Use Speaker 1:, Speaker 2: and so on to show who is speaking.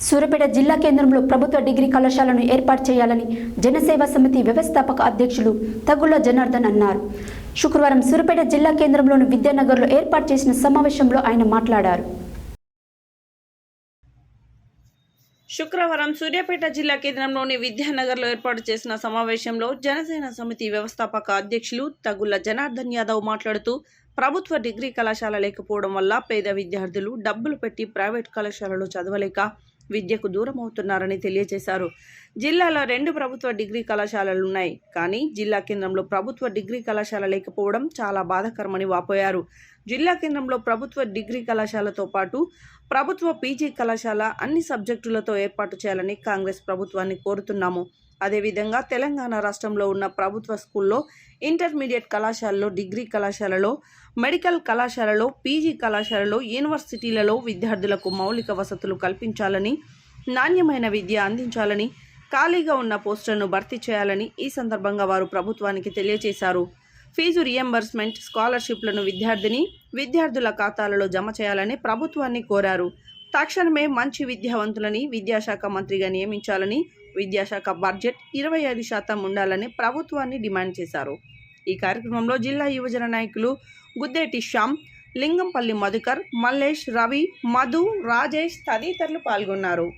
Speaker 1: సూర్యాపేట జిల్లా కేంద్రంలో ప్రభుత్వ డిగ్రీ కళాశాలను ఏర్పాటు చేయాలని జనసేవ సమితి వ్యవస్థాపక అధ్యక్షులు తగుళ్ల జనార్దన్ అన్నారు. శుక్రవారం సూర్యాపేట జిల్లా కేంద్రంలోని విద్యానగర్లో ఏర్పాటు చేసిన సమావేశంలో ఆయన మాట్లాడారు.
Speaker 2: శుక్రవారం సూర్యాపేట జిల్లా కేంద్రంలోని విద్యానగర్లో ఏర్పాటు చేసిన సమావేశంలో జనసేన సమితి వ్యవస్థాపక అధ్యక్షులు తగుళ్ల జనార్దన్ యాదవ్ మాట్లాడుతూ ప్రభుత్వ డిగ్రీ కళాశాల లేకపోవడం వల్ల పేద విద్యార్థులు డబ్బులు పెట్టి ప్రైవేట్ కళాశాలలో చదవలేక విద్యకు దూరం అవుతున్నారని తెలియజేశారు. జిల్లాలో 2 ప్రభుత్వ డిగ్రీ కళాశాలలు ఉన్నాయి, కానీ జిల్లా కేంద్రంలో ప్రభుత్వ డిగ్రీ కళాశాల లేకపోవడం చాలా బాధాకరమని వాపోయారు. జిల్లా కేంద్రంలో ప్రభుత్వ డిగ్రీ కళాశాలతో పాటు ప్రభుత్వ పీజీ కళాశాల అన్ని సబ్జెక్టులతో ఏర్పాటు చేయాలని కాంగ్రెస్ ప్రభుత్వాన్ని కోరుతున్నాము. అదేవిధంగా తెలంగాణ రాష్ట్రంలో ఉన్న ప్రభుత్వ స్కూల్లో, ఇంటర్మీడియట్ కళాశాలలో, డిగ్రీ కళాశాలలో, మెడికల్ కళాశాలలో, పీజీ కళాశాలలో, యూనివర్సిటీలలో విద్యార్థులకు మౌలిక వసతులు కల్పించాలని, నాణ్యమైన విద్య అందించాలని, ఖాళీగా ఉన్న పోస్టులను భర్తీ చేయాలని ఈ సందర్భంగా వారు ప్రభుత్వానికి తెలియజేశారు. ఫీజు రియంబర్స్మెంట్, స్కాలర్షిప్లను విద్యార్థుల ఖాతాలలో జమ చేయాలని ప్రభుత్వాన్ని కోరారు. తక్షణమే మంచి విద్యావంతులని విద్యాశాఖ మంత్రిగా నియమించాలని, విద్యాశాఖ బడ్జెట్ 25% ఉండాలని ప్రభుత్వాన్ని డిమాండ్ చేశారు. ఈ కార్యక్రమంలో జిల్లా యువజన నాయకులు గుద్దేటి శ్యామ్, లింగంపల్లి మధుకర్, మల్లేష్, రవి, మధు, రాజేష్ తదితరులు పాల్గొన్నారు.